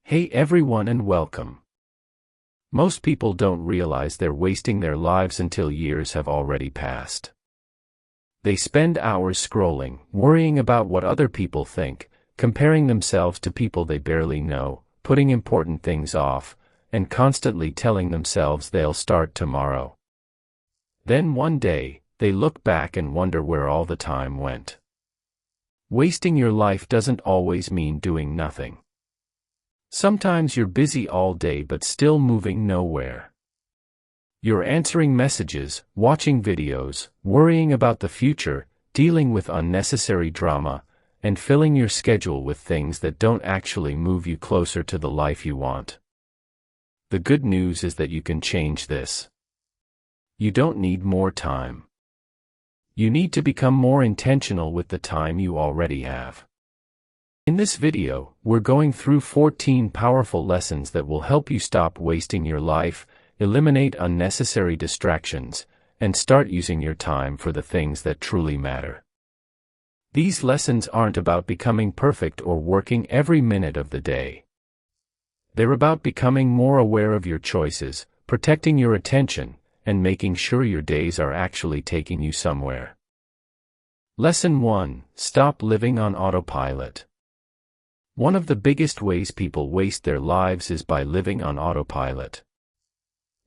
Hey everyone and welcome. Most people don't realize they're wasting their lives until years have already passed. They spend hours scrolling, worrying about what other people think, comparing themselves to people they barely know, putting important things off, and constantly telling themselves they'll start tomorrow. Then one day, they look back and wonder where all the time went. Wasting your life doesn't always mean doing nothing. Sometimes you're busy all day but still moving nowhere. You're answering messages, watching videos, worrying about the future, dealing with unnecessary drama, and filling your schedule with things that don't actually move you closer to the life you want. The good news is that you can change this. You don't need more time. You need to become more intentional with the time you already have. In this video, we're going through 14 powerful lessons that will help you stop wasting your life, eliminate unnecessary distractions, and start using your time for the things that truly matter. These lessons aren't about becoming perfect or working every minute of the day. They're about becoming more aware of your choices, protecting your attention, and making sure your days are actually taking you somewhere. Lesson 1: Stop living on autopilot. One of the biggest ways people waste their lives is by living on autopilot.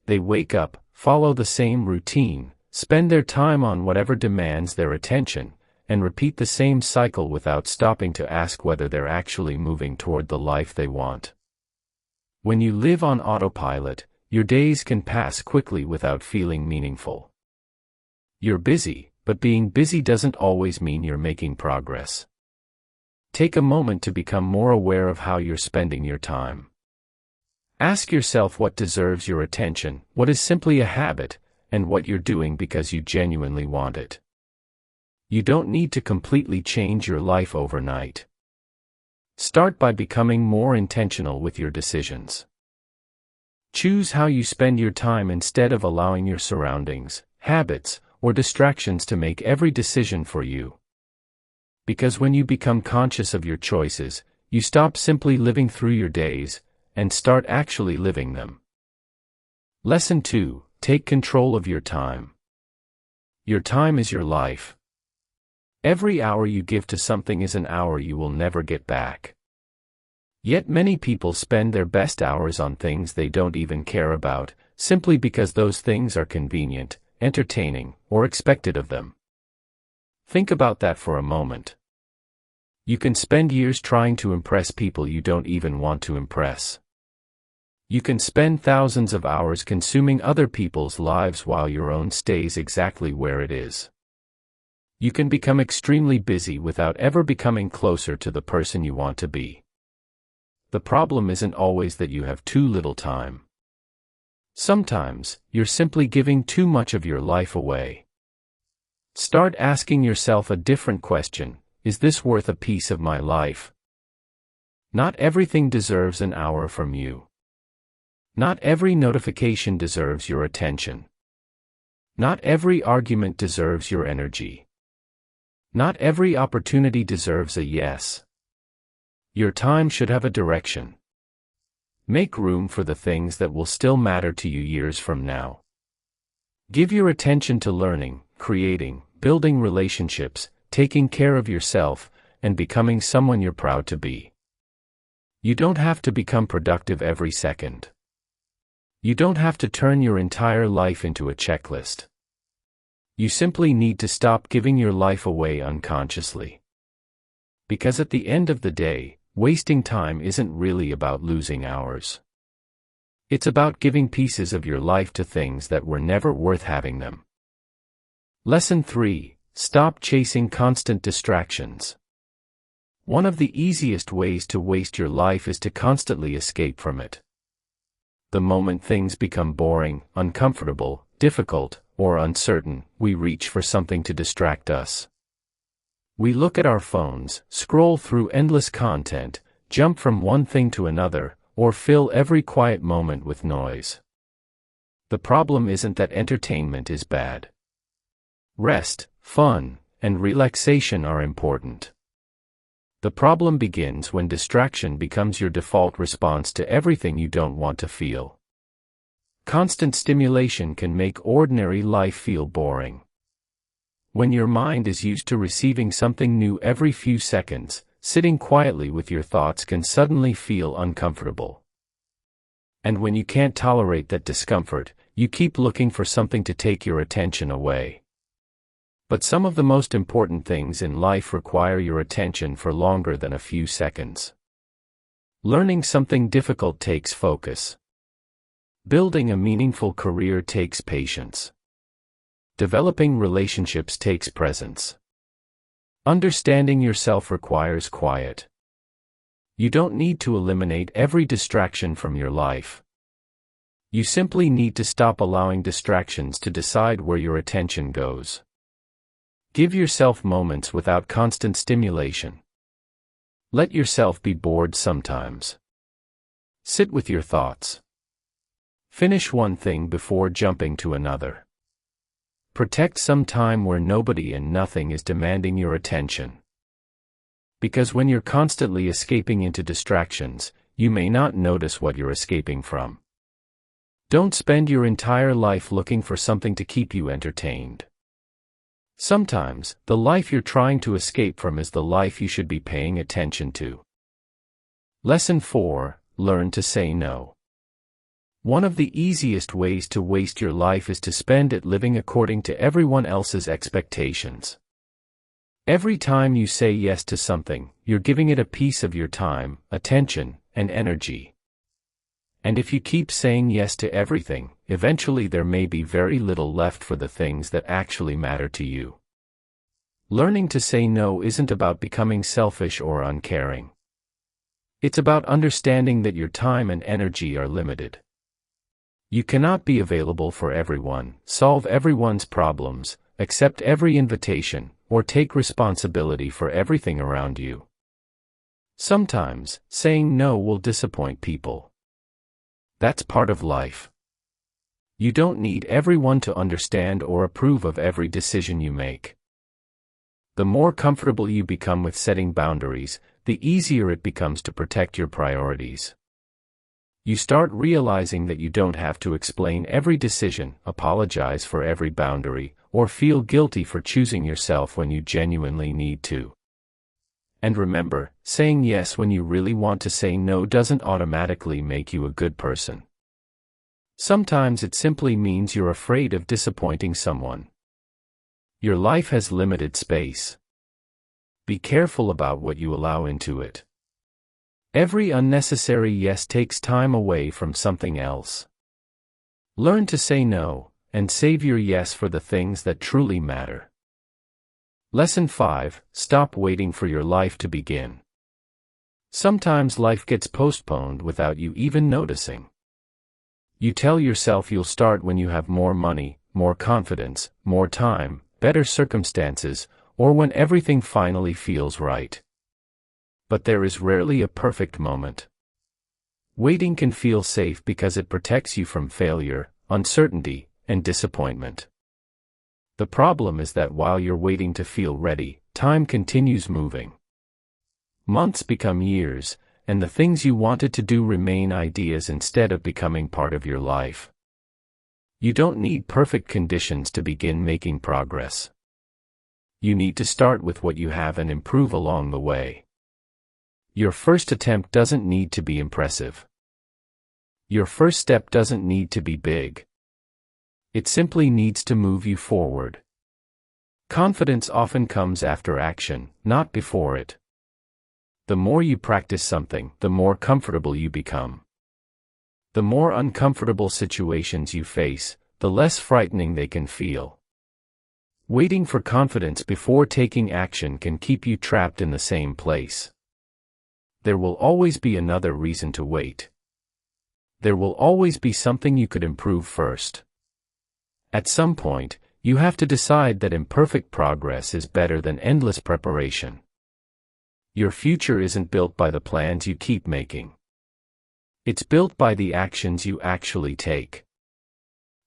They wake up, follow the same routine, spend their time on whatever demands their attention, and repeat the same cycle without stopping to ask whether they're actually moving toward the life they want. When you live on autopilot, your days can pass quickly without feeling meaningful. You're busy, but being busy doesn't always mean you're making progress. Take a moment to become more aware of how you're spending your time. Ask yourself what deserves your attention, what is simply a habit, and what you're doing because you genuinely want it. You don't need to completely change your life overnight. Start by becoming more intentional with your decisions. Choose how you spend your time instead of allowing your surroundings, habits, or distractions to make every decision for you. Because when you become conscious of your choices, you stop simply living through your days, and start actually living them. Lesson 2: Take control of your time. Your time is your life. Every hour you give to something is an hour you will never get back. Yet many people spend their best hours on things they don't even care about, simply because those things are convenient, entertaining, or expected of them. Think about that for a moment. You can spend years trying to impress people you don't even want to impress. You can spend thousands of hours consuming other people's lives while your own stays exactly where it is. You can become extremely busy without ever becoming closer to the person you want to be. The problem isn't always that you have too little time. Sometimes, you're simply giving too much of your life away. Start asking yourself a different question: is this worth a piece of my life? Not everything deserves an hour from you. Not every notification deserves your attention. Not every argument deserves your energy. Not every opportunity deserves a yes. Your time should have a direction. Make room for the things that will still matter to you years from now. Give your attention to learning, creating, building relationships, taking care of yourself, and becoming someone you're proud to be. You don't have to become productive every second. You don't have to turn your entire life into a checklist. You simply need to stop giving your life away unconsciously. Because at the end of the day, wasting time isn't really about losing hours. It's about giving pieces of your life to things that were never worth having them. Lesson 3: Stop chasing constant distractions. One of the easiest ways to waste your life is to constantly escape from it. The moment things become boring, uncomfortable, difficult, or uncertain, we reach for something to distract us. We look at our phones, scroll through endless content, jump from one thing to another, or fill every quiet moment with noise. The problem isn't that entertainment is bad. Rest, fun, and relaxation are important. The problem begins when distraction becomes your default response to everything you don't want to feel. Constant stimulation can make ordinary life feel boring. When your mind is used to receiving something new every few seconds, sitting quietly with your thoughts can suddenly feel uncomfortable. And when you can't tolerate that discomfort, you keep looking for something to take your attention away. But some of the most important things in life require your attention for longer than a few seconds. Learning something difficult takes focus. Building a meaningful career takes patience. Developing relationships takes presence. Understanding yourself requires quiet. You don't need to eliminate every distraction from your life. You simply need to stop allowing distractions to decide where your attention goes. Give yourself moments without constant stimulation. Let yourself be bored sometimes. Sit with your thoughts. Finish one thing before jumping to another. Protect some time where nobody and nothing is demanding your attention. Because when you're constantly escaping into distractions, you may not notice what you're escaping from. Don't spend your entire life looking for something to keep you entertained. Sometimes, the life you're trying to escape from is the life you should be paying attention to. Lesson 4: Learn to say no. One of the easiest ways to waste your life is to spend it living according to everyone else's expectations. Every time you say yes to something, you're giving it a piece of your time, attention, and energy. And if you keep saying yes to everything, eventually there may be very little left for the things that actually matter to you. Learning to say no isn't about becoming selfish or uncaring. It's about understanding that your time and energy are limited. You cannot be available for everyone, solve everyone's problems, accept every invitation, or take responsibility for everything around you. Sometimes, saying no will disappoint people. That's part of life. You don't need everyone to understand or approve of every decision you make. The more comfortable you become with setting boundaries, the easier it becomes to protect your priorities. You start realizing that you don't have to explain every decision, apologize for every boundary, or feel guilty for choosing yourself when you genuinely need to. And remember, saying yes when you really want to say no doesn't automatically make you a good person. Sometimes it simply means you're afraid of disappointing someone. Your life has limited space. Be careful about what you allow into it. Every unnecessary yes takes time away from something else. Learn to say no, and save your yes for the things that truly matter. Lesson 5: Stop waiting for your life to begin. Sometimes life gets postponed without you even noticing. You tell yourself you'll start when you have more money, more confidence, more time, better circumstances, or when everything finally feels right. But there is rarely a perfect moment. Waiting can feel safe because it protects you from failure, uncertainty, and disappointment. The problem is that while you're waiting to feel ready, time continues moving. Months become years, and the things you wanted to do remain ideas instead of becoming part of your life. You don't need perfect conditions to begin making progress. You need to start with what you have and improve along the way. Your first attempt doesn't need to be impressive. Your first step doesn't need to be big. It simply needs to move you forward. Confidence often comes after action, not before it. The more you practice something, the more comfortable you become. The more uncomfortable situations you face, the less frightening they can feel. Waiting for confidence before taking action can keep you trapped in the same place. There will always be another reason to wait. There will always be something you could improve first. At some point, you have to decide that imperfect progress is better than endless preparation. Your future isn't built by the plans you keep making. It's built by the actions you actually take.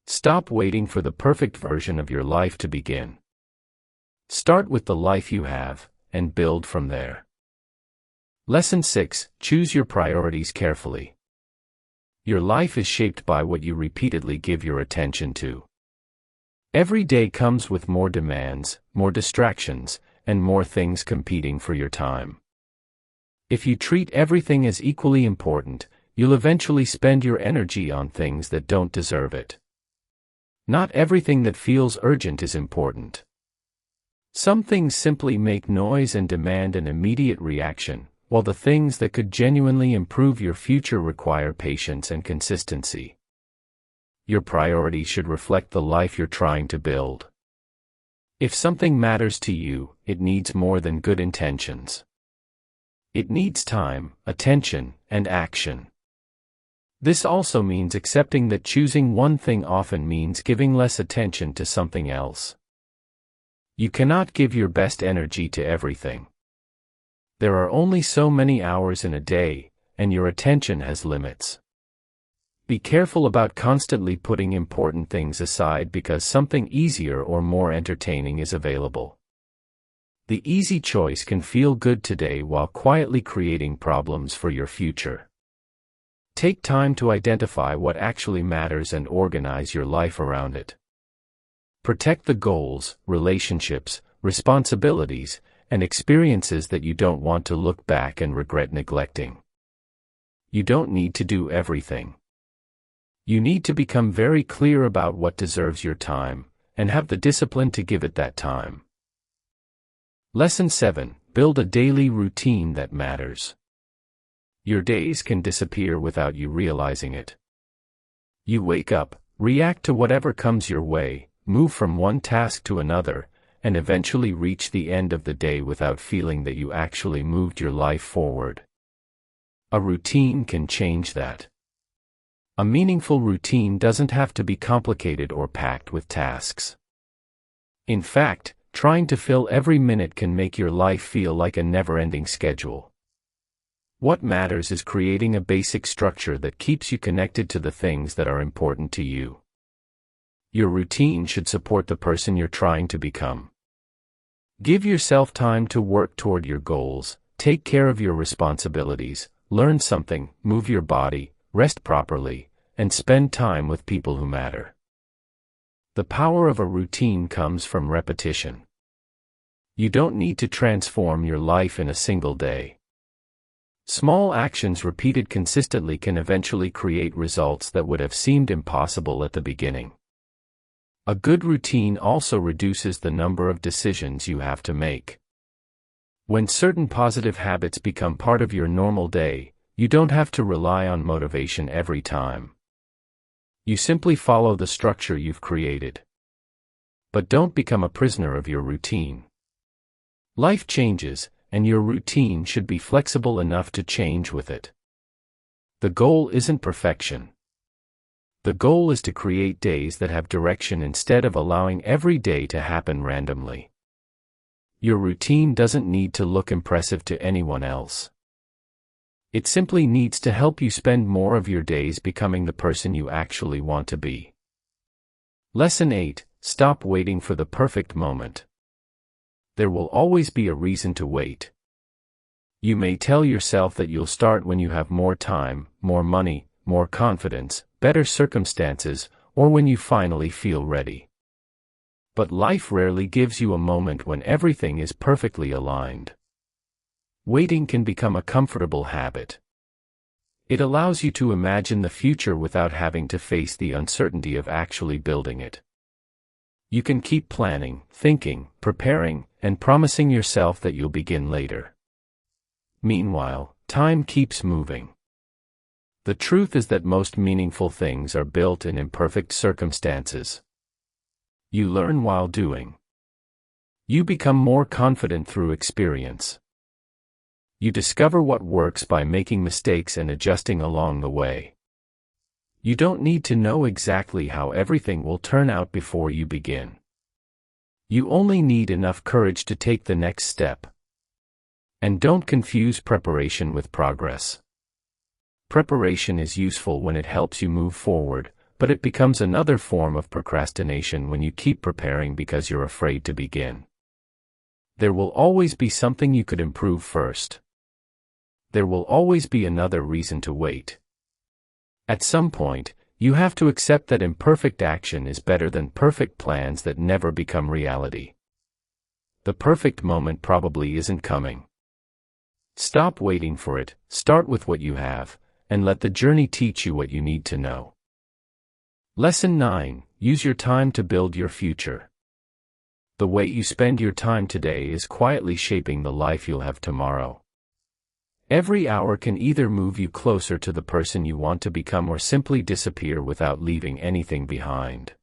Stop waiting for the perfect version of your life to begin. Start with the life you have, and build from there. Lesson 6. Choose your priorities carefully. Your life is shaped by what you repeatedly give your attention to. Every day comes with more demands, more distractions, and more things competing for your time. If you treat everything as equally important, you'll eventually spend your energy on things that don't deserve it. Not everything that feels urgent is important. Some things simply make noise and demand an immediate reaction, while the things that could genuinely improve your future require patience and consistency. Your priorities should reflect the life you're trying to build. If something matters to you, it needs more than good intentions. It needs time, attention, and action. This also means accepting that choosing one thing often means giving less attention to something else. You cannot give your best energy to everything. There are only so many hours in a day, and your attention has limits. Be careful about constantly putting important things aside because something easier or more entertaining is available. The easy choice can feel good today while quietly creating problems for your future. Take time to identify what actually matters and organize your life around it. Protect the goals, relationships, responsibilities, and experiences that you don't want to look back and regret neglecting. You don't need to do everything. You need to become very clear about what deserves your time, and have the discipline to give it that time. Lesson 7. Build a daily routine that matters. Your days can disappear without you realizing it. You wake up, react to whatever comes your way, move from one task to another, and eventually reach the end of the day without feeling that you actually moved your life forward. A routine can change that. A meaningful routine doesn't have to be complicated or packed with tasks. In fact, trying to fill every minute can make your life feel like a never-ending schedule. What matters is creating a basic structure that keeps you connected to the things that are important to you. Your routine should support the person you're trying to become. Give yourself time to work toward your goals, take care of your responsibilities, learn something, move your body, rest properly, and spend time with people who matter. The power of a routine comes from repetition. You don't need to transform your life in a single day. Small actions repeated consistently can eventually create results that would have seemed impossible at the beginning. A good routine also reduces the number of decisions you have to make. When certain positive habits become part of your normal day, you don't have to rely on motivation every time. You simply follow the structure you've created. But don't become a prisoner of your routine. Life changes, and your routine should be flexible enough to change with it. The goal isn't perfection. The goal is to create days that have direction instead of allowing every day to happen randomly. Your routine doesn't need to look impressive to anyone else. It simply needs to help you spend more of your days becoming the person you actually want to be. Lesson 8. Stop waiting for the perfect moment. There will always be a reason to wait. You may tell yourself that you'll start when you have more time, more money, more confidence, better circumstances, or when you finally feel ready. But life rarely gives you a moment when everything is perfectly aligned. Waiting can become a comfortable habit. It allows you to imagine the future without having to face the uncertainty of actually building it. You can keep planning, thinking, preparing, and promising yourself that you'll begin later. Meanwhile, time keeps moving. The truth is that most meaningful things are built in imperfect circumstances. You learn while doing. You become more confident through experience. You discover what works by making mistakes and adjusting along the way. You don't need to know exactly how everything will turn out before you begin. You only need enough courage to take the next step. And don't confuse preparation with progress. Preparation is useful when it helps you move forward, but it becomes another form of procrastination when you keep preparing because you're afraid to begin. There will always be something you could improve first. There will always be another reason to wait. At some point, you have to accept that imperfect action is better than perfect plans that never become reality. The perfect moment probably isn't coming. Stop waiting for it, start with what you have, and let the journey teach you what you need to know. Lesson 9. Use your time to build your future. The way you spend your time today is quietly shaping the life you'll have tomorrow. Every hour can either move you closer to the person you want to become or simply disappear without leaving anything behind.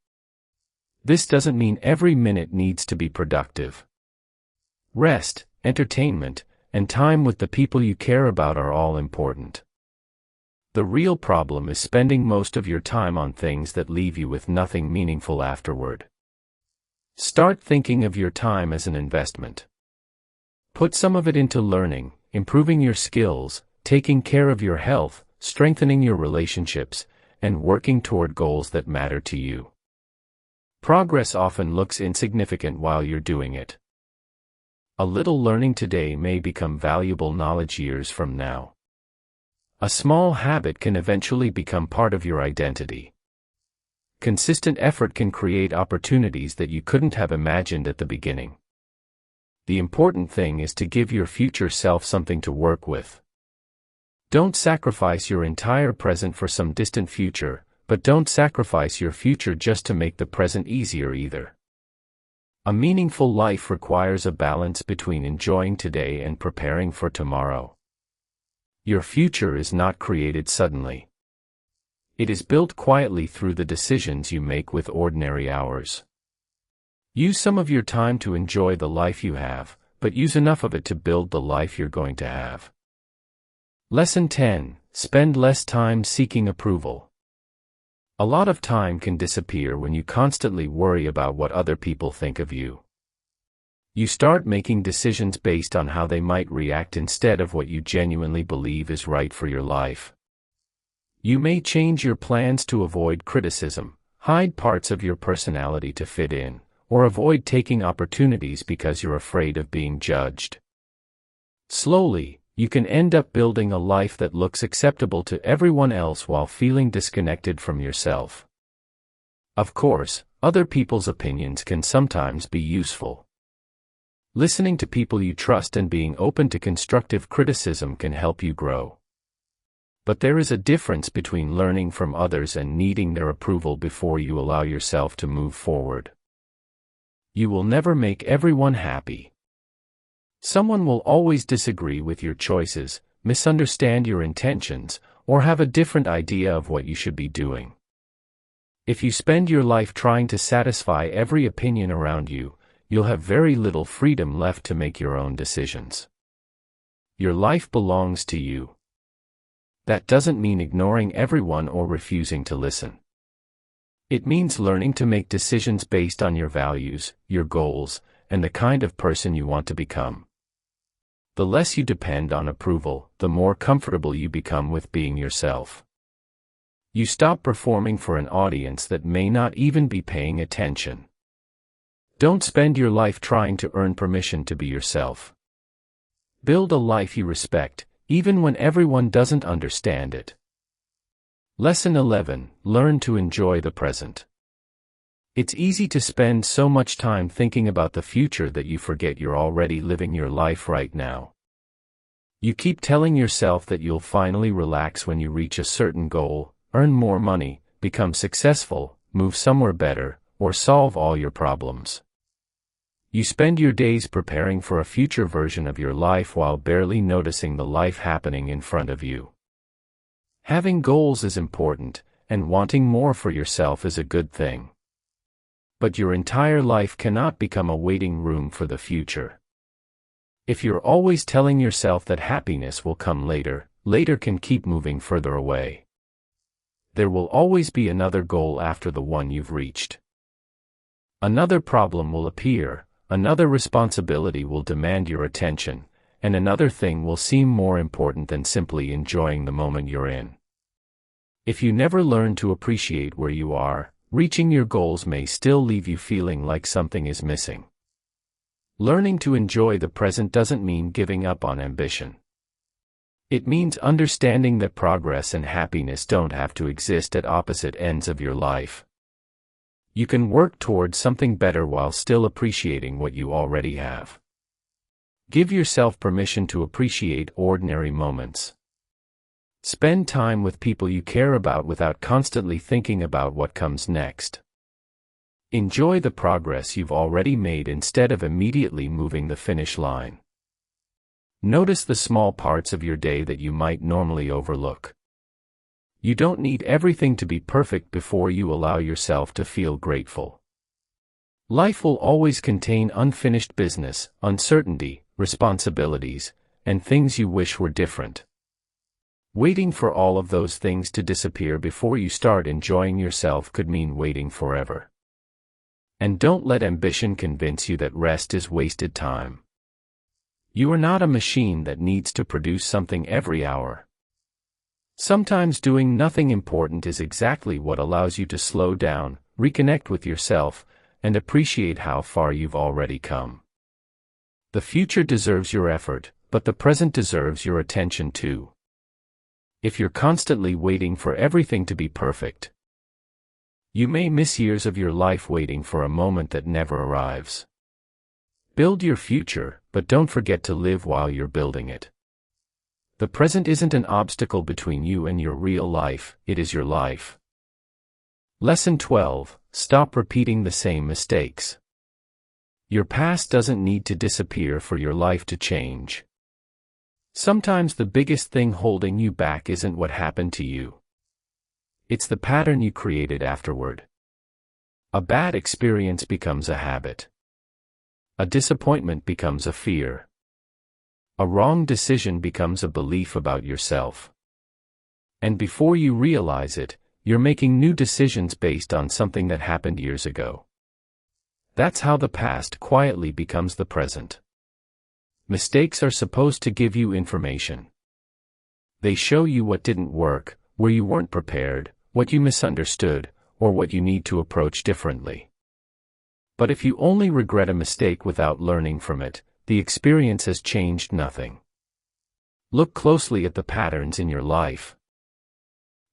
This doesn't mean every minute needs to be productive. Rest, entertainment, and time with the people you care about are all important. The real problem is spending most of your time on things that leave you with nothing meaningful afterward. Start thinking of your time as an investment. Put some of it into learning, improving your skills, taking care of your health, strengthening your relationships, and working toward goals that matter to you. Progress often looks insignificant while you're doing it. A little learning today may become valuable knowledge years from now. A small habit can eventually become part of your identity. Consistent effort can create opportunities that you couldn't have imagined at the beginning. The important thing is to give your future self something to work with. Don't sacrifice your entire present for some distant future, but don't sacrifice your future just to make the present easier either. A meaningful life requires a balance between enjoying today and preparing for tomorrow. Your future is not created suddenly. It is built quietly through the decisions you make with ordinary hours. Use some of your time to enjoy the life you have, but use enough of it to build the life you're going to have. Lesson 10. Spend less time seeking approval. A lot of time can disappear when you constantly worry about what other people think of you. You start making decisions based on how they might react instead of what you genuinely believe is right for your life. You may change your plans to avoid criticism, hide parts of your personality to fit in, or avoid taking opportunities because you're afraid of being judged. Slowly, you can end up building a life that looks acceptable to everyone else while feeling disconnected from yourself. Of course, other people's opinions can sometimes be useful. Listening to people you trust and being open to constructive criticism can help you grow. But there is a difference between learning from others and needing their approval before you allow yourself to move forward. You will never make everyone happy. Someone will always disagree with your choices, misunderstand your intentions, or have a different idea of what you should be doing. If you spend your life trying to satisfy every opinion around you, you'll have very little freedom left to make your own decisions. Your life belongs to you. That doesn't mean ignoring everyone or refusing to listen. It means learning to make decisions based on your values, your goals, and the kind of person you want to become. The less you depend on approval, the more comfortable you become with being yourself. You stop performing for an audience that may not even be paying attention. Don't spend your life trying to earn permission to be yourself. Build a life you respect, even when everyone doesn't understand it. Lesson 11. Learn to enjoy the present. It's easy to spend so much time thinking about the future that you forget you're already living your life right now. You keep telling yourself that you'll finally relax when you reach a certain goal, earn more money, become successful, move somewhere better, or solve all your problems. You spend your days preparing for a future version of your life while barely noticing the life happening in front of you. Having goals is important, and wanting more for yourself is a good thing. But your entire life cannot become a waiting room for the future. If you're always telling yourself that happiness will come later, later can keep moving further away. There will always be another goal after the one you've reached. Another problem will appear, another responsibility will demand your attention, and another thing will seem more important than simply enjoying the moment you're in. If you never learn to appreciate where you are, reaching your goals may still leave you feeling like something is missing. Learning to enjoy the present doesn't mean giving up on ambition. It means understanding that progress and happiness don't have to exist at opposite ends of your life. You can work towards something better while still appreciating what you already have. Give yourself permission to appreciate ordinary moments. Spend time with people you care about without constantly thinking about what comes next. Enjoy the progress you've already made instead of immediately moving the finish line. Notice the small parts of your day that you might normally overlook. You don't need everything to be perfect before you allow yourself to feel grateful. Life will always contain unfinished business, uncertainty, responsibilities, and things you wish were different. Waiting for all of those things to disappear before you start enjoying yourself could mean waiting forever. And don't let ambition convince you that rest is wasted time. You are not a machine that needs to produce something every hour. Sometimes doing nothing important is exactly what allows you to slow down, reconnect with yourself, and appreciate how far you've already come. The future deserves your effort, but the present deserves your attention too. If you're constantly waiting for everything to be perfect, you may miss years of your life waiting for a moment that never arrives. Build your future, but don't forget to live while you're building it. The present isn't an obstacle between you and your real life, it is your life. Lesson 12. Stop repeating the same mistakes. Your past doesn't need to disappear for your life to change. Sometimes the biggest thing holding you back isn't what happened to you. It's the pattern you created afterward. A bad experience becomes a habit. A disappointment becomes a fear. A wrong decision becomes a belief about yourself. And before you realize it, you're making new decisions based on something that happened years ago. That's how the past quietly becomes the present. Mistakes are supposed to give you information. They show you what didn't work, where you weren't prepared, what you misunderstood, or what you need to approach differently. But if you only regret a mistake without learning from it, the experience has changed nothing. Look closely at the patterns in your life.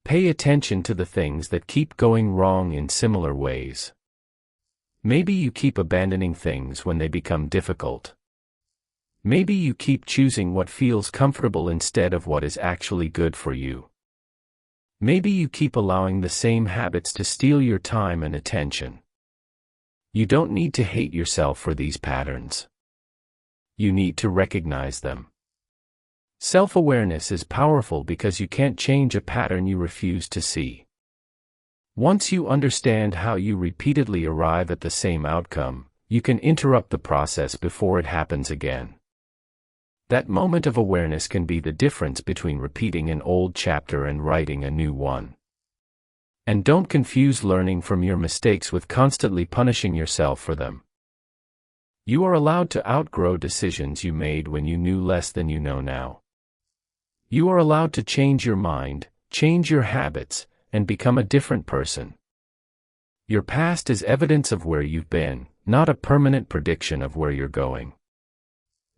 Pay attention to the things that keep going wrong in similar ways. Maybe you keep abandoning things when they become difficult. Maybe you keep choosing what feels comfortable instead of what is actually good for you. Maybe you keep allowing the same habits to steal your time and attention. You don't need to hate yourself for these patterns. You need to recognize them. Self-awareness is powerful because you can't change a pattern you refuse to see. Once you understand how you repeatedly arrive at the same outcome, you can interrupt the process before it happens again. That moment of awareness can be the difference between repeating an old chapter and writing a new one. And don't confuse learning from your mistakes with constantly punishing yourself for them. You are allowed to outgrow decisions you made when you knew less than you know now. You are allowed to change your mind, change your habits, and become a different person. Your past is evidence of where you've been, not a permanent prediction of where you're going.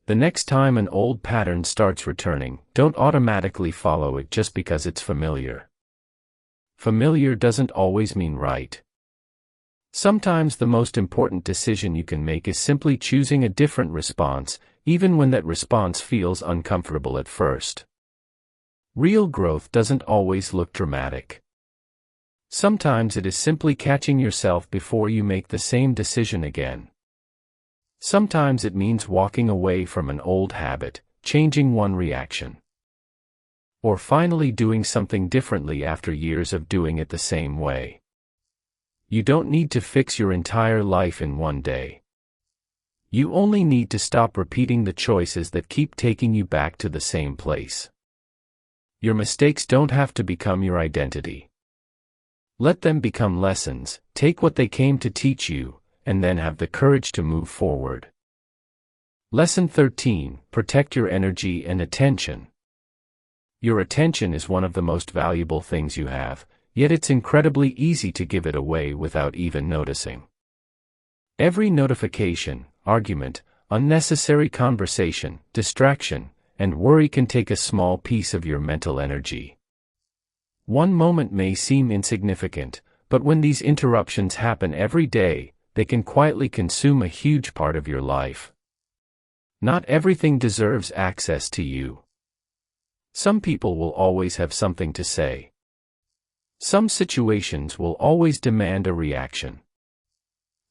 The next time an old pattern starts returning, don't automatically follow it just because it's familiar. Familiar doesn't always mean right. Sometimes the most important decision you can make is simply choosing a different response, even when that response feels uncomfortable at first. Real growth doesn't always look dramatic. Sometimes it is simply catching yourself before you make the same decision again. Sometimes it means walking away from an old habit, changing one reaction. Or finally doing something differently after years of doing it the same way. You don't need to fix your entire life in one day. You only need to stop repeating the choices that keep taking you back to the same place. Your mistakes don't have to become your identity. Let them become lessons, take what they came to teach you, and then have the courage to move forward. Lesson 13. Protect your energy and attention. Your attention is one of the most valuable things you have, yet it's incredibly easy to give it away without even noticing. Every notification, argument, unnecessary conversation, distraction, and worry can take a small piece of your mental energy. One moment may seem insignificant, but when these interruptions happen every day, they can quietly consume a huge part of your life. Not everything deserves access to you. Some people will always have something to say. Some situations will always demand a reaction.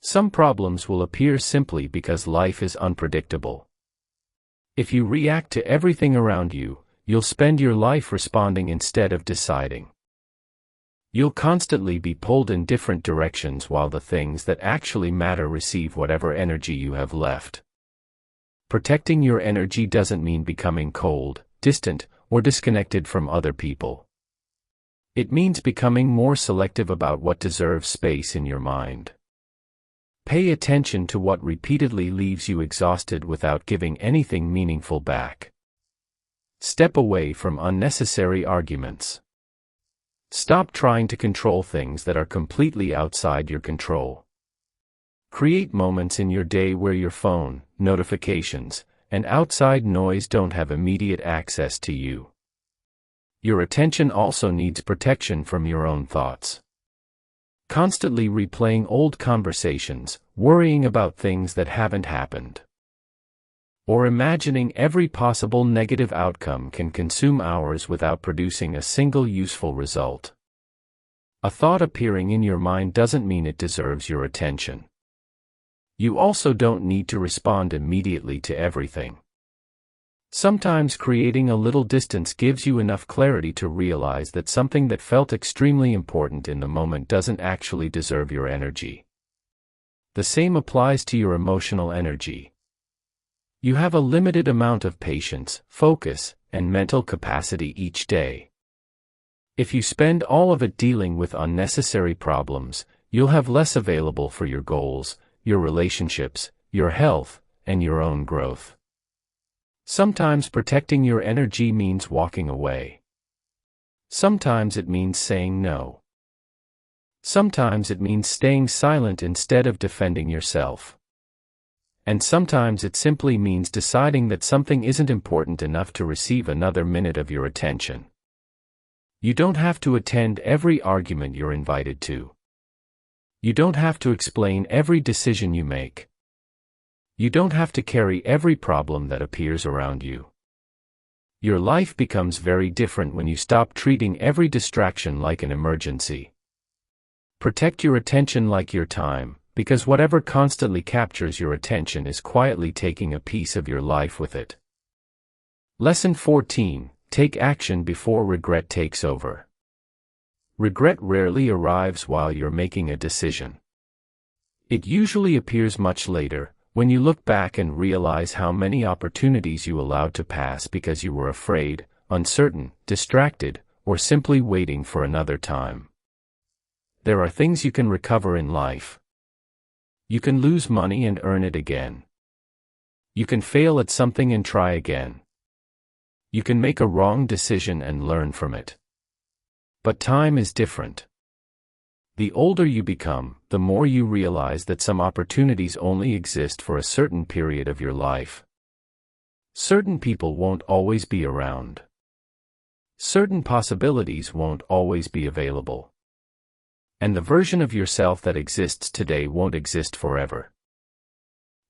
Some problems will appear simply because life is unpredictable. If you react to everything around you, you'll spend your life responding instead of deciding. You'll constantly be pulled in different directions while the things that actually matter receive whatever energy you have left. Protecting your energy doesn't mean becoming cold, distant, or disconnected from other people. It means becoming more selective about what deserves space in your mind. Pay attention to what repeatedly leaves you exhausted without giving anything meaningful back. Step away from unnecessary arguments. Stop trying to control things that are completely outside your control. Create moments in your day where your phone, notifications, and outside noise don't have immediate access to you. Your attention also needs protection from your own thoughts. Constantly replaying old conversations, worrying about things that haven't happened, or imagining every possible negative outcome can consume hours without producing a single useful result. A thought appearing in your mind doesn't mean it deserves your attention. You also don't need to respond immediately to everything. Sometimes creating a little distance gives you enough clarity to realize that something that felt extremely important in the moment doesn't actually deserve your energy. The same applies to your emotional energy. You have a limited amount of patience, focus, and mental capacity each day. If you spend all of it dealing with unnecessary problems, you'll have less available for your goals, your relationships, your health, and your own growth. Sometimes protecting your energy means walking away. Sometimes it means saying no. Sometimes it means staying silent instead of defending yourself. And sometimes it simply means deciding that something isn't important enough to receive another minute of your attention. You don't have to attend every argument you're invited to. You don't have to explain every decision you make. You don't have to carry every problem that appears around you. Your life becomes very different when you stop treating every distraction like an emergency. Protect your attention like your time, because whatever constantly captures your attention is quietly taking a piece of your life with it. Lesson 14: Take action before regret takes over. Regret rarely arrives while you're making a decision. It usually appears much later, when you look back and realize how many opportunities you allowed to pass because you were afraid, uncertain, distracted, or simply waiting for another time. There are things you can recover in life. You can lose money and earn it again. You can fail at something and try again. You can make a wrong decision and learn from it. But time is different. The older you become, the more you realize that some opportunities only exist for a certain period of your life. Certain people won't always be around. Certain possibilities won't always be available. And the version of yourself that exists today won't exist forever.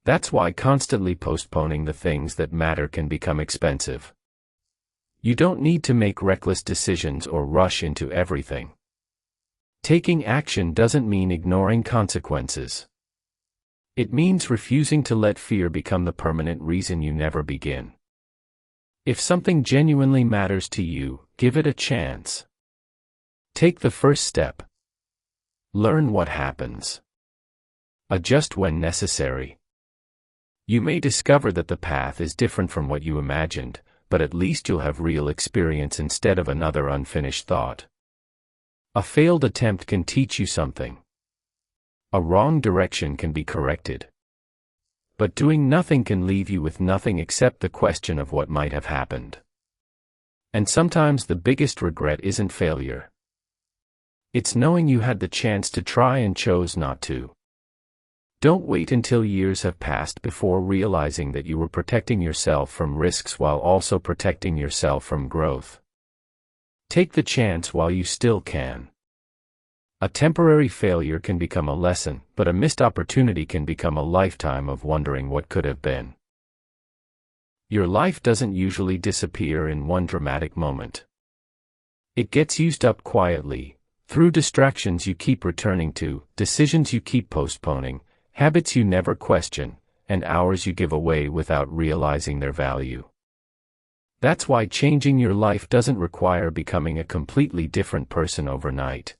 That's why constantly postponing the things that matter can become expensive. You don't need to make reckless decisions or rush into everything. Taking action doesn't mean ignoring consequences. It means refusing to let fear become the permanent reason you never begin. If something genuinely matters to you, give it a chance. Take the first step. Learn what happens. Adjust when necessary. You may discover that the path is different from what you imagined, but at least you'll have real experience instead of another unfinished thought. A failed attempt can teach you something. A wrong direction can be corrected. But doing nothing can leave you with nothing except the question of what might have happened. And sometimes the biggest regret isn't failure. It's knowing you had the chance to try and chose not to. Don't wait until years have passed before realizing that you were protecting yourself from risks while also protecting yourself from growth. Take the chance while you still can. A temporary failure can become a lesson, but a missed opportunity can become a lifetime of wondering what could have been. Your life doesn't usually disappear in one dramatic moment. It gets used up quietly, through distractions you keep returning to, decisions you keep postponing, habits you never question, and hours you give away without realizing their value. That's why changing your life doesn't require becoming a completely different person overnight.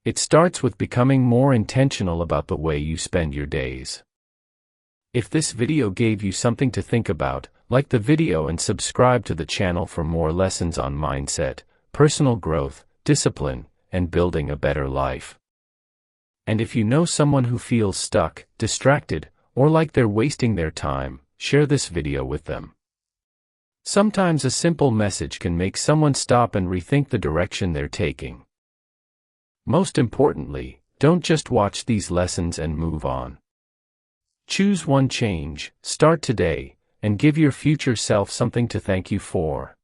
It starts with becoming more intentional about the way you spend your days. If this video gave you something to think about, like the video and subscribe to the channel for more lessons on mindset, personal growth, discipline, and building a better life. And if you know someone who feels stuck, distracted, or like they're wasting their time, share this video with them. Sometimes a simple message can make someone stop and rethink the direction they're taking. Most importantly, don't just watch these lessons and move on. Choose one change, start today, and give your future self something to thank you for.